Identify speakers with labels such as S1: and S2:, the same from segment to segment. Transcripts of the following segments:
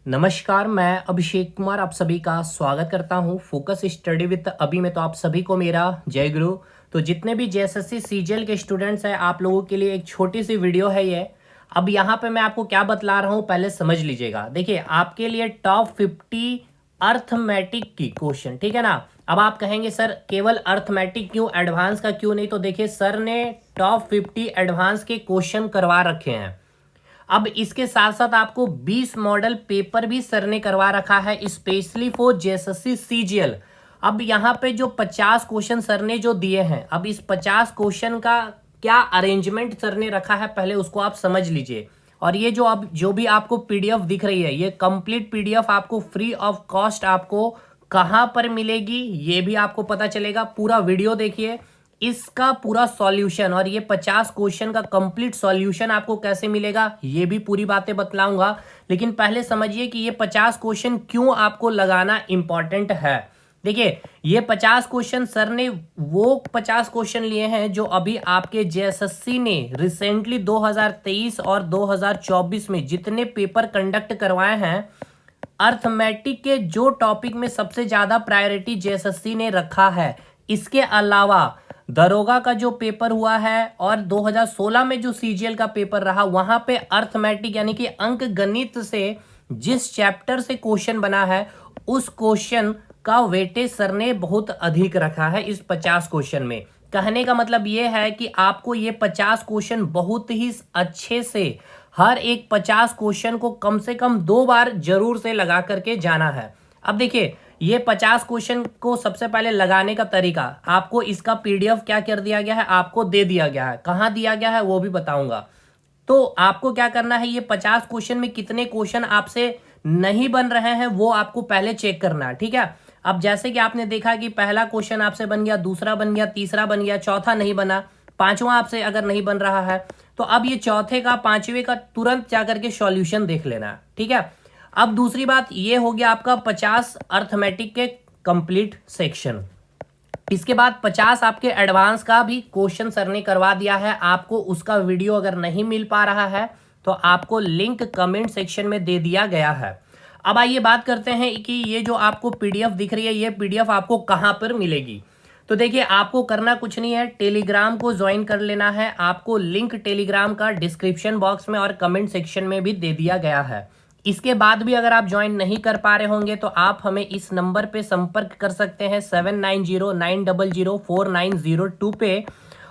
S1: नमस्कार, मैं अभिषेक कुमार आप सभी का स्वागत करता हूं फोकस स्टडी विद अभी में। तो आप सभी को मेरा जय गुरु। तो जितने भी जेएसएससी सीजीएल के स्टूडेंट्स हैं, आप लोगों के लिए एक छोटी सी वीडियो है ये। अब यहाँ पे मैं आपको क्या बतला रहा हूँ पहले समझ लीजिएगा। देखिए, आपके लिए टॉप 50 अर्थमेटिक की क्वेश्चन, ठीक है ना। अब आप कहेंगे सर केवल अर्थमेटिक क्यों, एडवांस का क्यों नहीं। तो देखिए, सर ने टॉप 50 एडवांस के क्वेश्चन करवा रखे हैं। अब इसके साथ साथ आपको 20 मॉडल पेपर भी सर ने करवा रखा है स्पेशली फॉर जेएसएससी सीजीएल। अब यहाँ पे जो 50 क्वेश्चन सर ने जो दिए हैं, अब इस 50 क्वेश्चन का क्या अरेंजमेंट सर ने रखा है पहले उसको आप समझ लीजिए। और ये जो भी आपको पीडीएफ दिख रही है, ये कंप्लीट पीडीएफ आपको फ्री ऑफ कॉस्ट आपको कहाँ पर मिलेगी ये भी आपको पता चलेगा। पूरा वीडियो देखिए, इसका पूरा सॉल्यूशन और ये 50 क्वेश्चन का कंप्लीट सॉल्यूशन आपको कैसे मिलेगा ये भी पूरी बातें बतलाऊंगा। लेकिन पहले समझिए कि ये 50 क्वेश्चन क्यों आपको लगाना इंपॉर्टेंट है। देखिए, ये 50 क्वेश्चन सर ने वो 50 क्वेश्चन लिए हैं जो अभी आपके जेएसएससी ने रिसेंटली 2023 और 2024 में जितने पेपर कंडक्ट करवाए हैं, अर्थमेटिक के जो टॉपिक में सबसे ज्यादा प्रायोरिटी जेएसएससी ने रखा है। इसके अलावा दरोगा का जो पेपर हुआ है और 2016 में जो सीजीएल का पेपर रहा, वहां पे अर्थमेटिक यानी कि अंक गणित से जिस चैप्टर से क्वेश्चन बना है, उस क्वेश्चन का वेटेज सर ने बहुत अधिक रखा है इस 50 क्वेश्चन में। कहने का मतलब यह है कि आपको ये 50 क्वेश्चन बहुत ही अच्छे से, हर एक 50 क्वेश्चन को कम से कम 2 बार जरूर से लगा करके जाना है। अब देखिए, ये 50 क्वेश्चन को सबसे पहले लगाने का तरीका आपको इसका पीडीएफ क्या कर दिया गया है, आपको दे दिया गया है। कहाँ दिया गया है वो भी बताऊंगा। तो आपको क्या करना है, ये 50 क्वेश्चन में कितने क्वेश्चन आपसे नहीं बन रहे हैं वो आपको पहले चेक करना है, ठीक है। अब जैसे कि आपने देखा कि पहला क्वेश्चन आपसे बन गया, दूसरा बन गया, तीसरा बन गया, चौथा नहीं बना, पांचवा आपसे अगर नहीं बन रहा है तो अब ये चौथे का, पांचवे का तुरंत जाकर के सॉल्यूशन देख लेना है, ठीक है। अब दूसरी बात, ये हो गया आपका 50 अर्थमेटिक के कंप्लीट सेक्शन। इसके बाद 50 आपके एडवांस का भी क्वेश्चन सर ने करवा दिया है। आपको उसका वीडियो अगर नहीं मिल पा रहा है तो आपको लिंक कमेंट सेक्शन में दे दिया गया है। अब आइए बात करते हैं कि ये जो आपको पीडीएफ दिख रही है, ये पीडीएफ आपको कहां पर मिलेगी। तो देखिए, आपको करना कुछ नहीं है, टेलीग्राम को ज्वाइन कर लेना है। आपको लिंक टेलीग्राम का डिस्क्रिप्शन बॉक्स में और कमेंट सेक्शन में भी दे दिया गया है। इसके बाद भी अगर आप ज्वाइन नहीं कर पा रहे होंगे तो आप हमें इस नंबर पे संपर्क कर सकते हैं 7909004902 पे,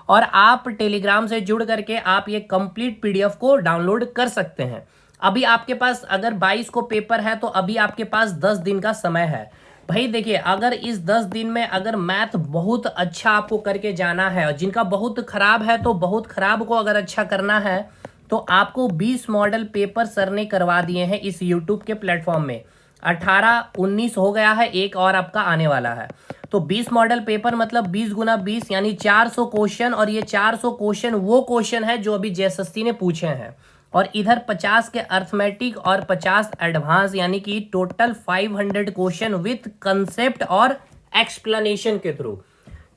S1: और आप टेलीग्राम से जुड़ करके आप ये कंप्लीट पीडीएफ को डाउनलोड कर सकते हैं। अभी आपके पास अगर 22 को पेपर है तो अभी आपके पास 10 दिन का समय है। भाई देखिए, अगर इस 10 दिन में अगर मैथ बहुत अच्छा आपको करके जाना है, और जिनका बहुत खराब है तो बहुत खराब को अगर अच्छा करना है, तो आपको 20 मॉडल पेपर सर ने करवा दिए हैं इस यूट्यूब के प्लेटफॉर्म में। 18 19 हो गया है, एक और आपका आने वाला है। तो 20 मॉडल पेपर मतलब 20 गुना 20 यानी 400 क्वेश्चन, और ये 400 क्वेश्चन वो क्वेश्चन है जो अभी जेएसएससी ने पूछे हैं। और इधर 50 के अर्थमेटिक और 50 एडवांस, यानी कि टोटल 500 क्वेश्चन विथ कंसेप्ट और एक्सप्लेनेशन के थ्रू।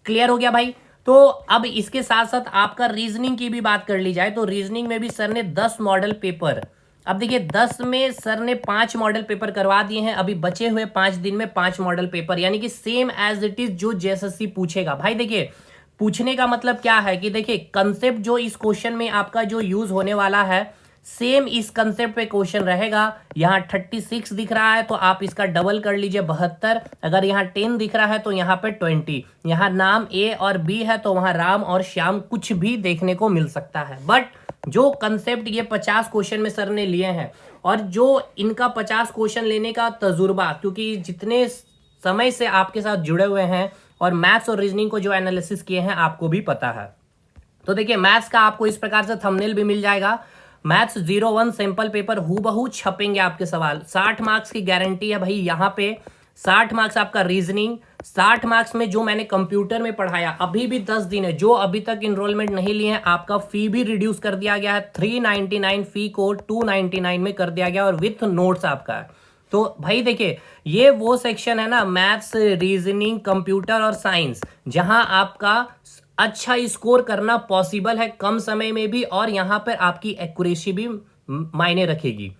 S1: क्लियर हो गया भाई। तो अब इसके साथ साथ आपका रीजनिंग की भी बात कर ली जाए तो रीजनिंग में भी सर ने 10 मॉडल पेपर, अब देखिए 10 में सर ने 5 मॉडल पेपर करवा दिए हैं। अभी बचे हुए 5 दिन में 5 मॉडल पेपर, यानी कि सेम एज इट इज जो जेएसएससी पूछेगा। भाई देखिए, पूछने का मतलब क्या है कि देखिए, कंसेप्ट जो इस क्वेश्चन में आपका जो यूज होने वाला है, सेम इस कंसेप्ट पे क्वेश्चन रहेगा। यहाँ 36 दिख रहा है तो आप इसका डबल कर लीजिए 72। अगर यहाँ 10 दिख रहा है तो यहाँ पे 20। यहाँ नाम ए और बी है तो वहाँ राम और श्याम कुछ भी देखने को मिल सकता है। बट जो कंसेप्ट ये 50 क्वेश्चन में सर ने लिए हैं, और जो इनका 50 क्वेश्चन लेने का तजुर्बा, क्योंकि जितने समय से आपके साथ जुड़े हुए हैं और मैथ्स और रीजनिंग को जो एनालिसिस किए हैं आपको भी पता है। तो देखिए, मैथ्स का आपको इस प्रकार से थंबनेल भी मिल जाएगा। मैथ्स 01 सैंपल पेपर हूबहू छपेंगे आपके सवाल। 60 मार्क्स की गारंटी है भाई। यहाँ पे 60 मार्क्स आपका रीजनिंग, 60 मार्क्स में जो मैंने कंप्यूटर में पढ़ाया, अभी भी 10 दिन है। जो अभी तक इनरोलमेंट नहीं लिए हैं, आपका फी भी रिड्यूस कर दिया गया है। 399 फी को 299 में कर दिया गया और विथ नोट्स आपका। तो भाई देखिए, ये वो सेक्शन है ना, मैथ्स, रीजनिंग, कंप्यूटर और साइंस, जहां आपका अच्छा स्कोर करना पॉसिबल है कम समय में भी, और यहाँ पर आपकी एक्यूरेसी भी मायने रखेगी।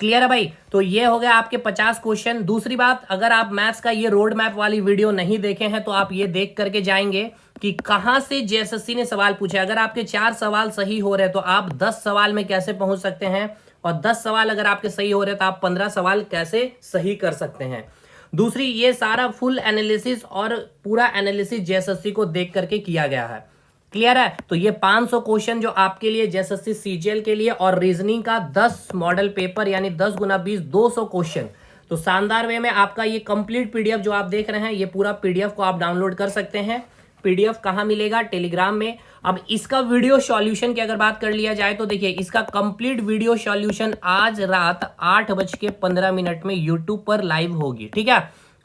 S1: क्लियर है भाई। तो ये हो गया आपके 50 क्वेश्चन। दूसरी बात, अगर आप मैथ्स का ये रोड मैप वाली वीडियो नहीं देखे हैं तो आप ये देख करके जाएंगे कि कहां से जेएसएससी ने सवाल पूछे। अगर आपके 4 सवाल सही हो रहे तो आप 10 सवाल में कैसे पहुंच सकते हैं, और 10 सवाल अगर आपके सही हो रहे तो आप 15 सवाल कैसे सही कर सकते हैं। दूसरी, ये सारा फुल एनालिसिस और पूरा एनालिसिस जेएसएससी को देख करके किया गया है। क्लियर है। तो ये 500 क्वेश्चन जो आपके लिए जेएसएससी सीजीएल के लिए, और रीजनिंग का 10 मॉडल पेपर यानी 10 गुना 20 200 क्वेश्चन। तो शानदार वे में आपका ये कंप्लीट पीडीएफ जो आप देख रहे हैं, ये पूरा पीडीएफ को आप डाउनलोड कर सकते हैं। पीडीएफ कहाँ मिलेगा? टेलीग्राम में। अब इसका वीडियो सॉल्यूशन की अगर बात कर लिया जाए तो देखिए, इसका कंप्लीट वीडियो सॉल्यूशन आज रात 8:15 में यूट्यूब पर लाइव होगी। ठीक है,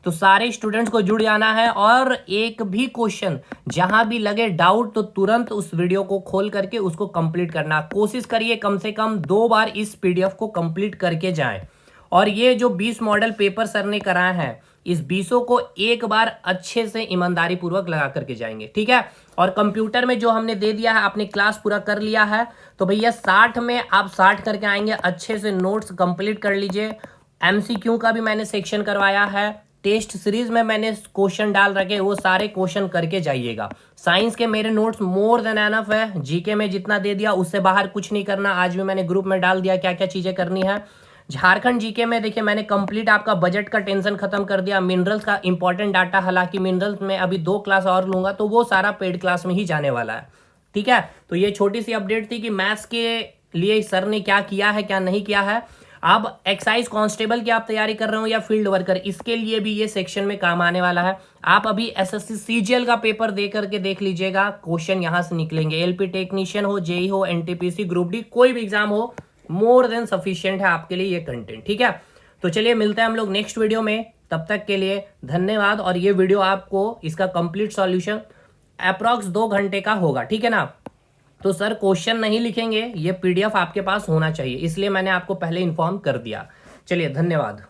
S1: तो सारे स्टूडेंट्स को जुड़ जाना है, और एक भी क्वेश्चन जहां भी लगे डाउट तो तुरंत उस वीडियो को खोल करके उसको कंप्लीट करना। कोशिश करिए कम से कम 2 बार इस पीडीएफ को कंप्लीट करके जाएं। और ये जो 20 मॉडल पेपर सर ने कराए हैं, इस 20 को एक बार अच्छे से ईमानदारी पूर्वक लगा करके जाएंगे। ठीक है, और कंप्यूटर में जो हमने दे दिया है, आपने क्लास पूरा कर लिया है, तो भैया 60 में आप 60 करके आएंगे। अच्छे से नोट्स कंप्लीट कर लीजिए। एमसीक्यू का भी मैंने सेक्शन करवाया है, टेस्ट सीरीज में मैंने क्वेश्चन डाल रखे, वो सारे क्वेश्चन करके जाइएगा। साइंस के मेरे नोट्स मोर देन एनफ है। जीके में जितना दे दिया उससे बाहर कुछ नहीं करना। आज भी मैंने ग्रुप में डाल दिया क्या क्या चीजें करनी है। झारखंड जीके में देखिए मैंने कंप्लीट आपका बजट का टेंशन खत्म कर दिया। मिनरल्स का इंपॉर्टेंट डाटा, हालांकि मिनरल्स में अभी 2 क्लास और लूंगा तो वो सारा पेड क्लास में ही जाने वाला है। ठीक है, तो ये छोटी सी अपडेट थी कि मैथ्स के लिए सर ने क्या किया है क्या नहीं किया है। अब एक्साइज कांस्टेबल की आप तैयारी कर रहे हो या फील्ड वर्कर, इसके लिए भी ये सेक्शन में काम आने वाला है। आप अभी एसएससी सीजीएल का पेपर दे करके देख लीजिएगा, क्वेश्चन यहां से निकलेंगे। एलपी टेक्नीशियन हो, जेई हो, एनटीपीसी, ग्रुप डी, कोई भी एग्जाम हो, मोर देन सफिशिएंट है आपके लिए ये कंटेंट। ठीक है, तो चलिए मिलते हैं हम लोग नेक्स्ट वीडियो में। तब तक के लिए धन्यवाद। और ये वीडियो आपको इसका कंप्लीट सॉल्यूशन अप्रॉक्स 2 घंटे का होगा। ठीक है ना, तो सर क्वेश्चन नहीं लिखेंगे, ये पीडीएफ आपके पास होना चाहिए, इसलिए मैंने आपको पहले इन्फॉर्म कर दिया। चलिए धन्यवाद।